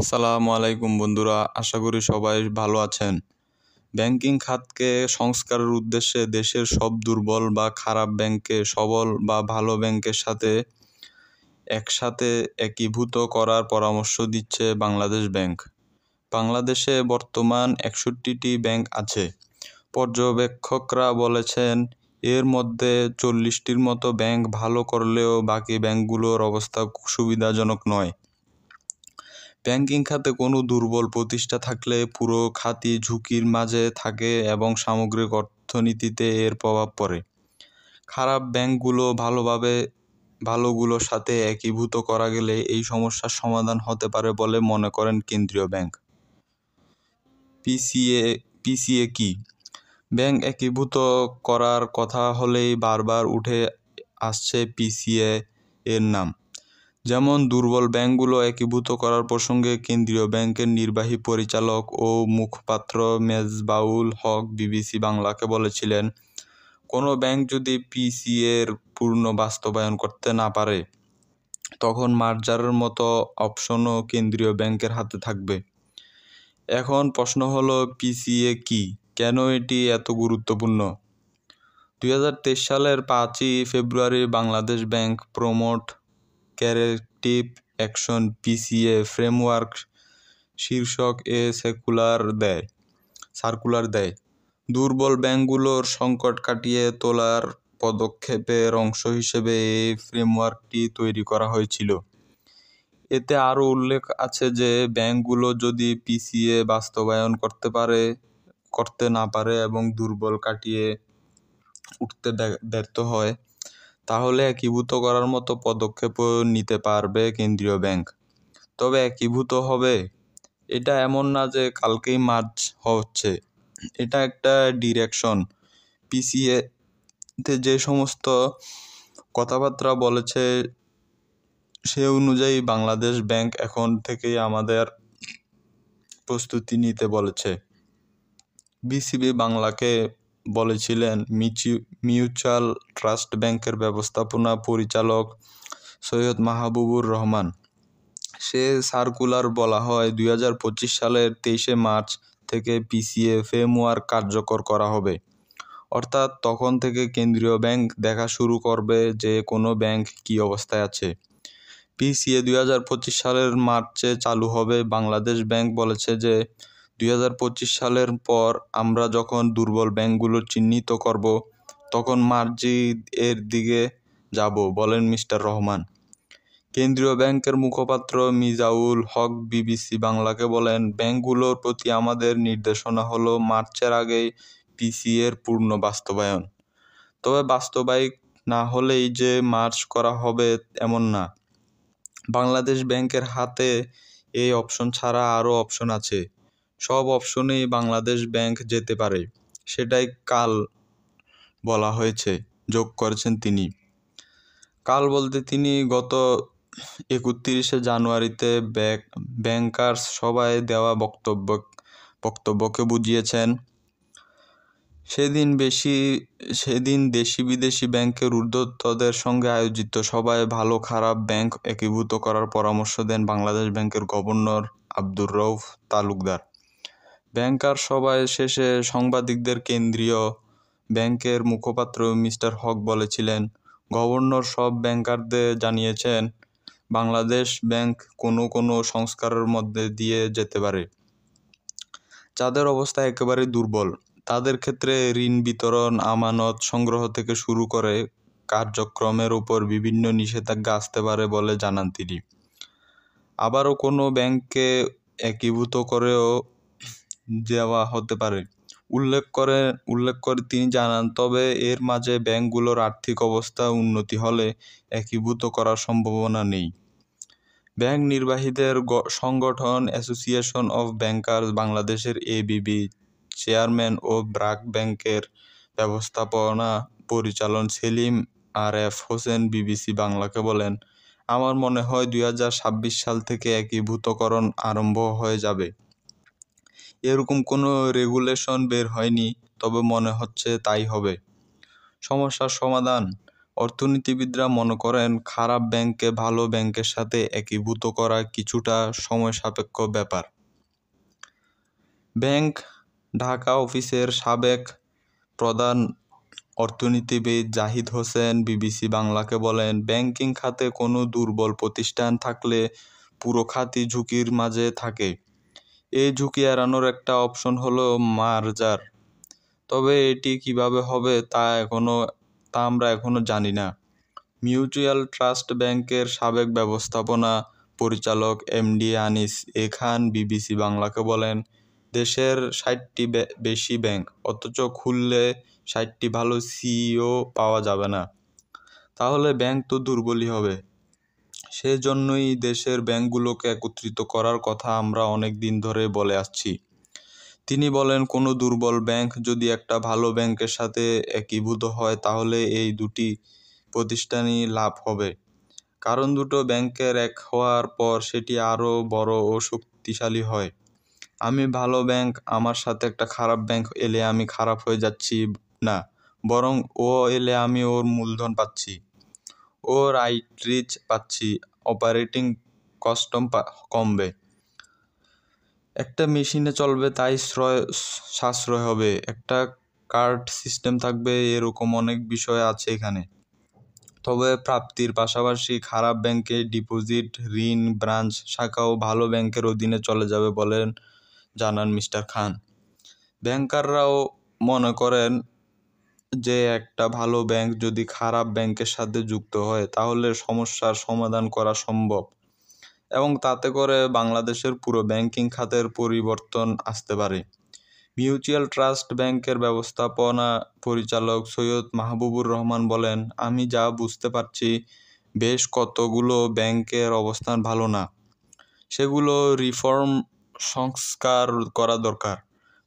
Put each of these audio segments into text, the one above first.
আসসালামু আলাইকুম বন্ধুরা, আশা করি সবাই ভালো আছেন। ব্যাংকিং খাতকে সংস্কারের উদ্দেশ্যে দেশের সব দুর্বল বা খারাপ ব্যাংককে সবল বা ভালো ব্যাংকের সাথে একসাথে একীভূত করার পরামর্শ দিচ্ছে বাংলাদেশ ব্যাংক। বাংলাদেশে বর্তমান 61টি ব্যাংক আছে। পর্যবেক্ষকরা বলেছেন এর মধ্যে 40টির মতো ব্যাংক ভালো করলেও বাকি ব্যাংকগুলোর অবস্থা সুবিধাজনক নয়। ব্যাংকিং খাতে কোনো দুর্বল প্রতিষ্ঠান থাকলে পুরো খাতই ঝুঁকির মাঝে থাকে এবং সামগ্রিক অর্থনীতিতে এর প্রভাব পড়ে। খারাপ ব্যাংকগুলো ভালোগুলোর সাথে একীভূত করা গেলে এই সমস্যার সমাধান হতে পারে বলে মনে করেন কেন্দ্রীয় ব্যাংক। পিসিএ কি? ব্যাংক একীভূত করার কথা হলেই বারবার উঠে আসছে পিসিএ এর নাম। যেমন দুর্বল ব্যাংকগুলো একীভূত করার প্রসঙ্গে কেন্দ্রীয় ব্যাংকের নির্বাহী পরিচালক ও মুখপাত্র মেজবাউল হক বিবিসি বাংলাকে বলেছিলেন, কোনো ব্যাংক যদি পিসিএর পূর্ণ বাস্তবায়ন করতে না পারে তখন মার্জারের মতো অপশনও কেন্দ্রীয় ব্যাংকের হাতে থাকবে। এখন প্রশ্ন হলো, পিসিএ কি, কেন এটি এত গুরুত্বপূর্ণ? 2023 সালের 5ই ফেব্রুয়ারি Bangladesh bank prompt corrective action PCA framework শীর্ষক সার্কুলার দেয়। দুর্বল ব্যাংকগুলোর সংকট কাটিয়ে তোলার পদক্ষেপের অংশ হিসেবে এই ফ্রেমওয়ার্কটি তৈরি করা হয়েছিল। এতে আরও উল্লেখ আছে যে ব্যাংকগুলো যদি পিসিএ বাস্তবায়ন করতে না পারে এবং দুর্বল কাটিয়ে উঠতে ব্যর্থ হয় তাহলে একীভূত করার মতো পদক্ষেপও নিতে পারবে কেন্দ্রীয় ব্যাংক। তবে একীভূত হবে এটা এমন না যে কালকেই মার্জ হচ্ছে, এটা একটা ডিরেকশন। পিসিএতে যে সমস্ত কথাবার্তা বলেছে সে অনুযায়ী বাংলাদেশ ব্যাংক এখন থেকেই আমাদের প্রস্তুতি নিতে বলেছে। বিসিবি বাংলাকে বলেছিলেন মিউচুয়াল ট্রাস্ট ব্যাংকের ব্যবস্থাপনা পরিচালক সৈয়দ মাহবুবুর রহমান। সে সার্কুলার বলা হয় 2025 সালের 23শে মার্চ থেকে পিসিএ ফ্রেমওয়ার্ক কার্যকর করা হবে। অর্থাৎ তখন থেকে কেন্দ্রীয় ব্যাংক দেখা শুরু করবে যে কোনো ব্যাংক কী অবস্থায় আছে। পিসিএ 2025 সালের মার্চে চালু হবে। বাংলাদেশ ব্যাংক বলেছে যে 2025 সালের পর আমরা যখন দুর্বল ব্যাংকগুলো চিহ্নিত করব তখন মার্জি এর দিকে যাব, বলেন মিস্টার রহমান। কেন্দ্রীয় ব্যাংকের মুখপাত্র মিজাউল হক বিবিসি বাংলাকে বলেন, ব্যাংকগুলোর প্রতি আমাদের নির্দেশনা হলো মার্চের আগেই পিসিএর পূর্ণ বাস্তবায়ন। তবে বাস্তবায়িত না হলেই যে মার্চ করা হবে এমন না। বাংলাদেশ ব্যাংকের হাতে এই অপশন ছাড়া আরও অপশন আছে। সব অপশনেই বাংলাদেশ ব্যাংক যেতে পারে, সেটাই কাল বলা হয়েছে, যোগ করেছেন তিনি। কাল বলতে তিনি গত 31শে জানুয়ারিতে ব্যাংকার্স সভায় দেওয়া বক্তব্যকে বুঝিয়েছেন। সেদিন দেশি বিদেশি ব্যাংকের ঊর্ধ্বতনদের সঙ্গে আয়োজিত সভায় ভালো খারাপ ব্যাংক একীভূত করার পরামর্শ দেন বাংলাদেশ ব্যাংকের গভর্নর আব্দুর রউফ তালুকদার। ব্যাংকার সভায় শেষে সাংবাদিকদের কেন্দ্রীয় ব্যাংকের মুখপাত্র মিস্টার হক বলেছিলেন, গভর্নর সব ব্যাংকারদের জানিয়েছেন বাংলাদেশ ব্যাংক কোনো সংস্কারের মধ্যে দিয়ে যেতে পারে। যাদের অবস্থা একেবারে দুর্বল তাদের ক্ষেত্রে ঋণ বিতরণ, আমানত সংগ্রহ থেকে শুরু করে কার্যক্রমের উপর বিভিন্ন নিষেধাজ্ঞা আসতে পারে বলে জানান তিনি। আবারও কোনো ব্যাংককে একীভূত করেও দেওয়া হতে পারে উল্লেখ করে তিনি জানান, তবে এর মাঝে ব্যাংকগুলোর আর্থিক অবস্থা উন্নতি হলে একীভূত করার সম্ভাবনা নেই। ব্যাংক নির্বাহীদের সংগঠন অ্যাসোসিয়েশন অফ ব্যাংকার্স বাংলাদেশের এবিবি চেয়ারম্যান ও ব্র্যাক ব্যাংকের ব্যবস্থাপনা পরিচালক সেলিম আরএফ হোসেন বিবিসি বাংলাকে বলেন, আমার মনে হয় 2026 সাল থেকে একীভূতকরণ আরম্ভ হয়ে যাবে। এরকম কোনো রেগুলেশন বের হয়নি, তবে মনে হচ্ছে তাই হবে। সমস্যার সমাধান, অর্থনীতিবিদরা মনে করেন খারাপ ব্যাংককে ভালো ব্যাংকের সাথে একীভূত করা কিছুটা সময় সাপেক্ষ ব্যাপার। ব্যাংক ঢাকা অফিসের সাবেক প্রধান অর্থনীতিবিদ জাহিদ হোসেন বিবিসি বাংলাকে বলেন, ব্যাংকিং খাতে কোনো দুর্বল প্রতিষ্ঠান থাকলে পুরো খাতই ঝুঁকির মাঝে থাকে। এই ঝুঁকি এড়ানোর একটা অপশন হলো মার্জার। তবে এটি কিভাবে হবে তা আমরা এখনো জানি না। মিউচুয়াল ট্রাস্ট ব্যাংকের সাবেক ব্যবস্থাপনা পরিচালক এমডি আনিস এ খান বিবিসি বাংলাকে বলেন, দেশের ৬০টি বেশি ব্যাংক, অথচ খুললে ৬০টি ভালো সিইও পাওয়া যাবে না। তাহলে ব্যাংক তো দুর্বলই হবে। সেজন্যই দেশের ব্যাংকগুলোকে একত্রিত করার কথা আমরা অনেক দিন ধরে বলে আসছি। তিনি বলেন, কোনো দুর্বল ব্যাংক যদি একটা ভালো ব্যাংকের সাথে একীভূত হয় তাহলে এই দুটি প্রতিষ্ঠানই লাভ হবে। কারণ দুটো ব্যাংকের এক হওয়ার পর সেটি আরও বড় ও শক্তিশালী হয়। আমি ভালো ব্যাংক, আমার সাথে একটা খারাপ ব্যাংক এলে আমি খারাপ হয়ে যাচ্ছি না, বরং ও এলে আমি ওর মূলধন পাচ্ছি, ওর আউটরিচ পাচ্ছি, অপারেটিং কস্ট কমবে, একটা মেশিনে চলবে তাই সাশ্রয় হবে, একটা কার্ড সিস্টেম থাকবে, এরকম অনেক বিষয় আছে এখানে। তবে প্রাপ্তির পাশাপাশি খারাপ ব্যাংকে ডিপোজিট, ঋণ, ব্রাঞ্চ শাখাও ভালো ব্যাংকের অধীনে চলে যাবে বলেন জানান মিস্টার খান। ব্যাংকাররাও মনে করেন যে একটা ভালো ব্যাংক যদি খারাপ ব্যাংকের সাথে যুক্ত হয় তাহলে সমস্যার সমাধান করা সম্ভব এবং তাতে করে বাংলাদেশের পুরো ব্যাংকিং খাতের পরিবর্তন আসতে পারে। মিউচুয়াল ট্রাস্ট ব্যাংকের ব্যবস্থাপনা পরিচালক সৈয়দ মাহবুবুর রহমান বলেন, আমি যা বুঝতে পারছি বেশ কতগুলো ব্যাংকের অবস্থান ভালো না, সেগুলো রিফর্ম সংস্কার করা দরকার।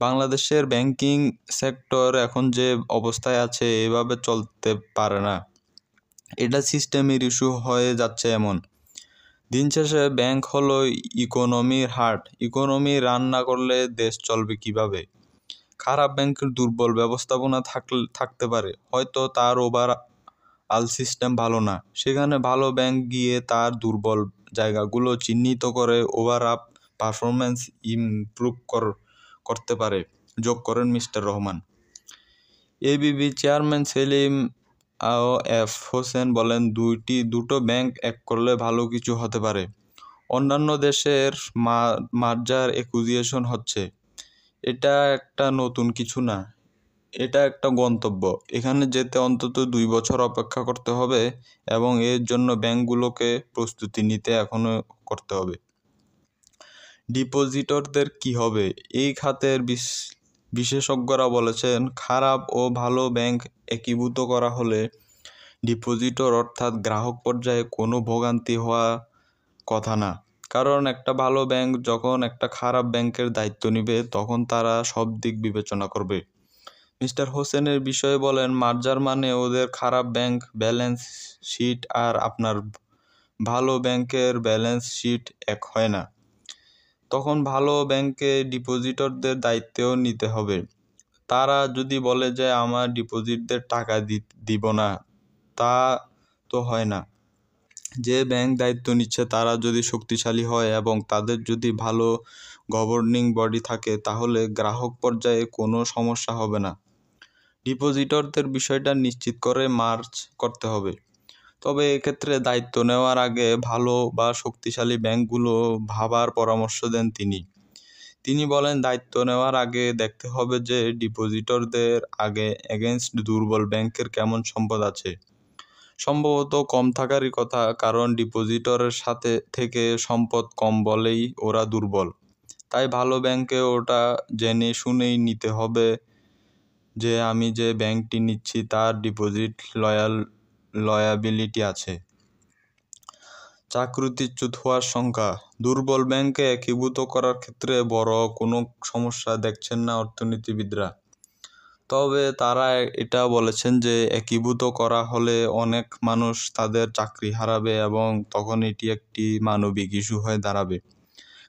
বাংলাদেশের ব্যাংকিং সেক্টর এখন যে অবস্থায় আছে এভাবে চলতে পারে না, এটা সিস্টেমের ইস্যু হয়ে যাচ্ছে। এমন দিন শেষে ব্যাংক হলো ইকোনমির হার্ট। ইকোনমি রান না করলে দেশ চলবে কিভাবে? খারাপ ব্যাংকের দুর্বল ব্যবস্থাপনা থাকতে পারে, হয়তো তার ওভারঅল সিস্টেম ভালো না, সেখানে ভালো ব্যাংক গিয়ে তার দুর্বল জায়গাগুলো চিহ্নিত করে ওভারঅল পারফরমেন্স ইমপ্রুভ করতে পারে, যোগ করেন mister Rahman. ABB chairman Selim F Hossain বলেন, দুটো ব্যাংক এক করলে ভালো কিছু হতে পারে। অন্যান্য দেশের মার্জার অ্যাকুইজিশন হচ্ছে, এটা একটা নতুন কিছু না, এটা একটা গন্তব্য। এখানে যেতে অন্তত ২ বছর অপেক্ষা করতে হবে এবং এর জন্য ব্যাংকগুলোকে প্রস্তুতি নিতে এখনো করতে হবে। ডিপোজিটরদের কি হবে? এই খাতের বিশেষজ্ঞরা বলেছেন, খারাপ ও ভালো ব্যাংক একীভূত করা হলে ডিপোজিটর অর্থাৎ গ্রাহক পর্যায়ে কোনো ভোগান্তি হওয়া কথা না। কারণ একটা ভালো ব্যাংক যখন একটা খারাপ ব্যাংকের দায়িত্ব নেবে তখন তারা সব দিক বিবেচনা করবে। মিস্টার হোসেনের বিষয়ে বলেন, মার্জার মানে ওদের খারাপ ব্যাংক ব্যালেন্স শিট আর আপনার ভালো ব্যাংকের ব্যালেন্স শিট এক হয় না। তখন ভালো ব্যাংকে ডিপোজিটরদের দায়িত্বও নিতে হবে। তারা যদি বলে যে আমার ডিপোজিটদের টাকা দিব না, তা তো হয় না। যে ব্যাংক দায়িত্ব নিচ্ছে তারা যদি শক্তিশালী হয় এবং তাদের যদি ভালো গভর্নিং বডি থাকে তাহলে গ্রাহক পর্যায়ে কোনো সমস্যা হবে না। ডিপোজিটরদের বিষয়টা নিশ্চিত করে মার্জ করতে হবে। তবে এক্ষেত্রে দায়িত্ব নেওয়ার আগে ভালো বা শক্তিশালী ব্যাংকগুলো ভাবার পরামর্শ দেন তিনি বলেন, দায়িত্ব নেওয়ার আগে দেখতে হবে যে ডিপোজিটরদের এগেইনস্ট দুর্বল ব্যাংকের কেমন সম্পদ আছে। সম্ভবত কম থাকারই কথা, কারণ ডিপোজিটরের সাথে থেকে সম্পদ কম বলেই ওরা দুর্বল। তাই ভালো ব্যাংকে ওটা জেনে শুনেই নিতে হবে যে আমি যে ব্যাংকটি নিচ্ছি তার ডিপোজিট লয়াবিলিটি আছে। চাকরিচ্যুত হওয়ার সংখ্যা, দুর্বল ব্যাংকে একীভূত করার ক্ষেত্রে বড় কোনো সমস্যা দেখছেন না অর্থনীতিবিদরা। তবে তারা এটা বলেছেন যে একীভূত করা হলে অনেক মানুষ তাদের চাকরি হারাবে এবং তখন এটি একটি মানবিক ইস্যু হয়ে দাঁড়াবে।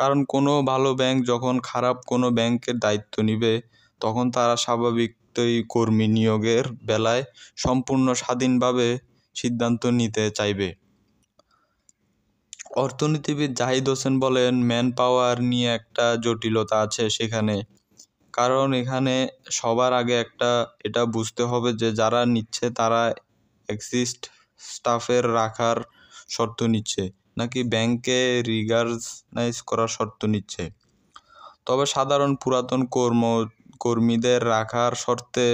কারণ কোনো ভালো ব্যাংক যখন খারাপ কোনো ব্যাংকের দায়িত্ব নিবে তখন তারা স্বাভাবিকতই কর্মী নিয়োগের বেলায় সম্পূর্ণ স্বাধীনভাবে সিদ্ধান্ত নিতে চাইবে। অর্থনীতিবিদ জাহিদ হোসেন বলেন, ম্যান পাওয়ার নিয়ে একটা জটিলতা আছে সেখানে। কারণ এখানে সবার আগে এটা বুঝতে হবে যে যারা নিচ্ছে তারা এক্সিস্ট স্টাফের রাখার শর্ত নিচ্ছে নাকি ব্যাংকে রিগানাইজ করার শর্ত নিচ্ছে। তবে সাধারণ পুরাতন কর্মীদের রাখার শর্তে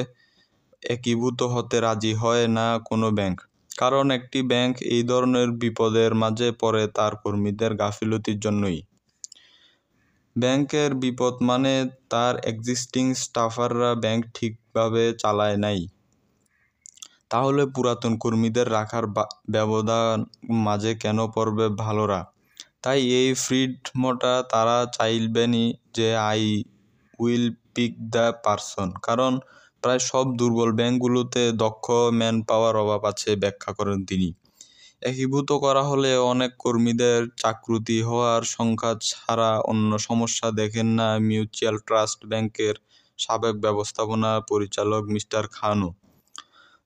একীভূত হতে রাজি হয় না কোনো ব্যাংক। কারণ একটি ব্যাংক এই ধরনের বিপদের মাঝে পড়ে তার কর্মীদের গাফিলতির জন্যই। ব্যাংকের বিপদ মানে তার এক্সিস্টিং স্টাফাররা ব্যাংক ঠিকভাবে চালায় নাই। তাহলে পুরাতন কর্মীদের রাখার ব্যবধান মাঝে কেন পড়বে ভালোরা? তাই এই ফ্রিডমটা তারা চাইবেনই যে I will pick the person. কারণ প্রায় সব দুর্বল ব্যাংকগুলোতে দক্ষ ম্যান পাওয়ার অভাব আছে, ব্যাখ্যা করেন তিনি। একীভূত করা হলে অনেক কর্মীদের চাকরুতি হওয়ার সংখ্যা ছাড়া অন্য সমস্যা দেখেন না মিউচুয়াল ট্রাস্ট ব্যাংকের সাবেক ব্যবস্থাপনা পরিচালক মিস্টার খানও।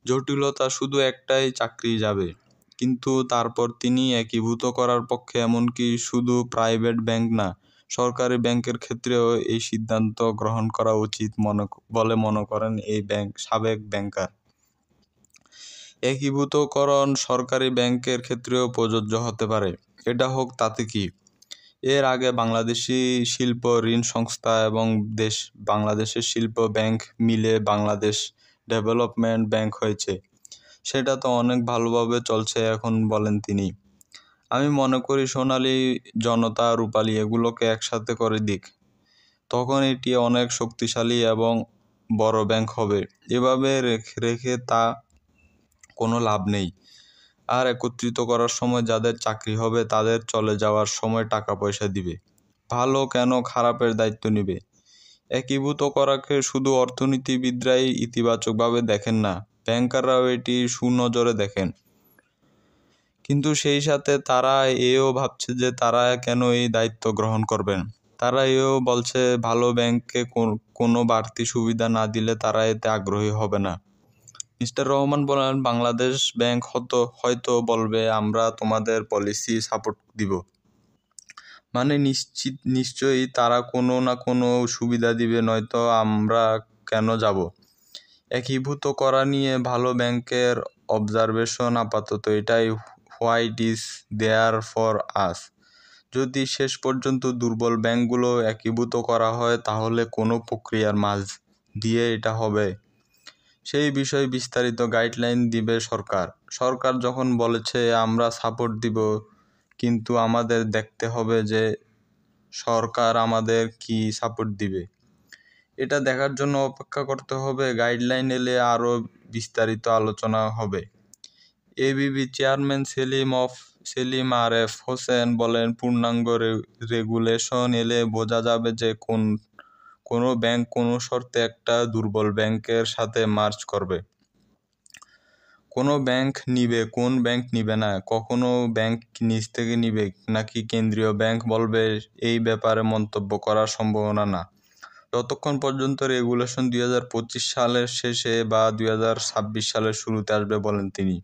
জটিলতা শুধু একটাই, চাকরি যাবে। কিন্তু তারপর তিনি একীভূত করার পক্ষে, এমনকি শুধু প্রাইভেট ব্যাংক না, সরকারি ব্যাংকের ক্ষেত্রেও এই সিদ্ধান্ত গ্রহণ করা উচিত বলে মনে করেন এই সাবেক ব্যাংকার। একীভূতকরণ সরকারি ব্যাংকের ক্ষেত্রেও প্রযোজ্য হতে পারে। এটা হোক তাতে কি। এর আগে বাংলাদেশি শিল্প ঋণ সংস্থা এবং বাংলাদেশের শিল্প ব্যাংক মিলে বাংলাদেশ ডেভেলপমেন্ট ব্যাংক হয়েছে। সেটা তো অনেক ভালোভাবে চলছে এখন, বলেন তিনি। আমি মনে করি সোনালী জনতা রূপালী এগুলোকে একসাথে করে দিক, তখন এটি অনেক শক্তিশালী এবং বড় ব্যাংক হবে। এভাবে রেখে তা কোনো লাভ নেই। আর একত্রিত করার সময় যাদের চাকরি হবে তাদের চলে যাওয়ার সময় টাকা পয়সা দিবে। ভালো কেন খারাপের দায়িত্ব নিবে? একীভূত করাকে শুধু অর্থনীতিবিদরাই ইতিবাচকভাবে দেখেন না, ব্যাংকাররাও এটি সুনজরে দেখেন। কিন্তু সেই সাথে তারা এও ভাবছে যে তারা কেন এই দায়িত্ব গ্রহণ করবেন। তারা এও বলছে ভালো ব্যাংককে কোনো বাড়তি সুবিধা না দিলে তারা এতে আগ্রহী হবে না। মিস্টার রহমান বলেন, বাংলাদেশ ব্যাংক হয়তো বলবে আমরা তোমাদের পলিসি সাপোর্ট দিব, মানে নিশ্চয়ই তারা কোনো না কোনো সুবিধা দিবে, নয়তো আমরা কেন যাব। একীভূত করা নিয়ে ভালো ব্যাংকের অবজারভেশন আপাতত এটাই, what is there for us. যদি শেষ পর্যন্ত দুর্বল ব্যাংকগুলো একীভূত করা হয় তাহলে কোনো প্রক্রিয়ার মাঝ দিয়ে এটা হবে, সেই বিষয়ে বিস্তারিত গাইডলাইন দিবে সরকার। সরকার যখন বলেছে আমরা সাপোর্ট দিব, কিন্তু আমাদের দেখতে হবে যে সরকার আমাদের কি সাপোর্ট দিবে। এটা দেখার জন্য অপেক্ষা করতে হবে। গাইডলাইন এলে আরও বিস্তারিত আলোচনা হবে। এবিবি চেয়ারম্যান সেলিম আরেফ হোসেন বলেন, পূর্ণাঙ্গ রেগুলেশন এলে বোঝা যাবে যে কোনো ব্যাংক কোনো শর্তে একটা দুর্বল ব্যাংকের সাথে মার্জ করবে। কোন ব্যাংক নিবে না, কখনো ব্যাংক নিজ থেকে নিবে নাকি কেন্দ্রীয় ব্যাংক বলবে, এই ব্যাপারে মন্তব্য করার সম্ভাবনা না, যতক্ষণ পর্যন্ত রেগুলেশন 2025 সালের শেষে বা 2026 সালের শুরুতে আসবে, বলেন তিনি।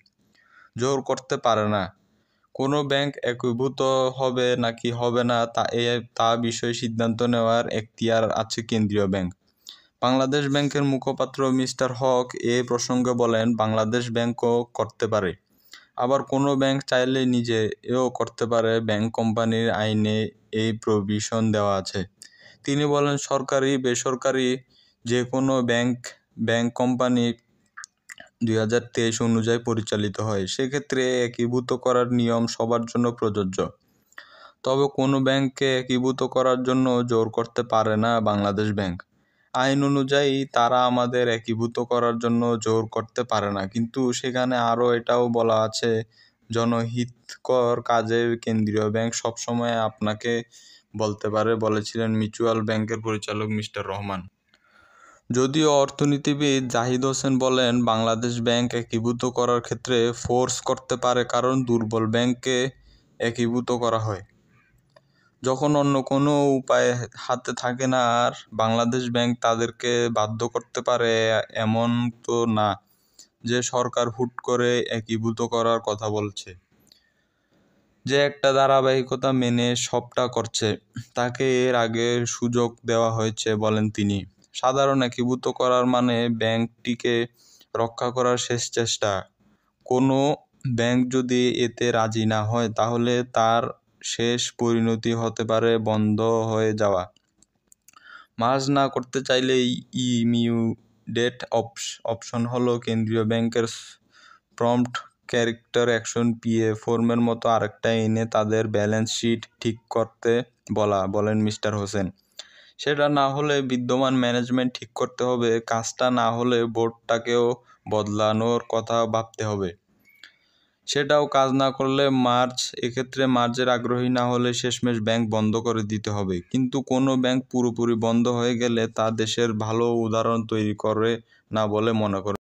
জোর করতে পারে না। কোনো ব্যাংক একীভূত হবে নাকি হবে না তা বিষয়ে সিদ্ধান্ত নেওয়ার এখতিয়ার আছে কেন্দ্রীয় ব্যাংক। বাংলাদেশ ব্যাংকের মুখপাত্র মিস্টার হক এ প্রসঙ্গে বলেন, বাংলাদেশ ব্যাংকও করতে পারে, আবার কোনো ব্যাংক চাইলে নিজেও করতে পারে। ব্যাংক কোম্পানির আইনে এই প্রভিশন দেওয়া আছে। তিনি বলেন, সরকারি বেসরকারি যে কোনো ব্যাংক কোম্পানি 2023 অনুযায়ী পরিচালিত হয়। সেক্ষেত্রে একীভূত করার নিয়ম সবার জন্য প্রযোজ্য। তবে কোনো ব্যাংককে একীভূত করার জন্য জোর করতে পারে না বাংলাদেশ ব্যাংক। আইন অনুযায়ী তারা আমাদের একীভূত করার জন্য জোর করতে পারে না। কিন্তু সেখানে আরও এটাও বলা আছে, জনহিতকর কাজে কেন্দ্রীয় ব্যাংক সবসময় আপনাকে বলতে পারে, বলেছিলেন মিউচুয়াল ব্যাংকের পরিচালক মিস্টার রহমান। যদিও অর্থনীতিবিদ জাহিদ হোসেন বলেন, বাংলাদেশ ব্যাংক একীভূত করার ক্ষেত্রে ফোর্স করতে পারে, কারণ দুর্বল ব্যাংককে একীভূত করা হয় যখন অন্য কোনো উপায় হাতে থাকে না। আর বাংলাদেশ ব্যাংক তাদেরকে বাধ্য করতে পারে এমন তো না। যে সরকার হুট করে একীভূত করার কথা বলছে, যে একটা ধারাবাহিকতা মেনে সবটা করছে, তাকে এর আগে সুযোগ দেওয়া হয়েছে বলেন তিনি। সাধারণ একীভূত করার মানে ব্যাংকটিকে রক্ষা করার শেষ চেষ্টা। কোনো ব্যাংক যদি এতে রাজি না হয় তাহলে তার শেষ পরিণতি হতে পারে বন্ধ হয়ে যাওয়া। মার্জ না করতে চাইলে ইমিডিয়েট অপশন হলো কেন্দ্রীয় ব্যাংকের প্রম্পট ক্যারেক্টার অ্যাকশন পিএ ফর্মের মতো আরেকটা এনে তাদের ব্যালেন্স শিট ঠিক করতে বলেন মিস্টার হোসেন। সেটা না হলে বিদ্যমান ম্যানেজমেন্ট ঠিক করতে হবে, কাজটা না হলে বোর্ডটাকেও বদলানোর কথা ভাবতে হবে। সেটাও কাজ না করলে এক্ষেত্রে মার্জের আগ্রহী না হলে শেষমেশ ব্যাংক বন্ধ করে দিতে হবে। কিন্তু কোনো ব্যাংক পুরোপুরি বন্ধ হয়ে গেলে তা দেশের ভালো উদাহরণ তৈরি করে না বলে মনে করে।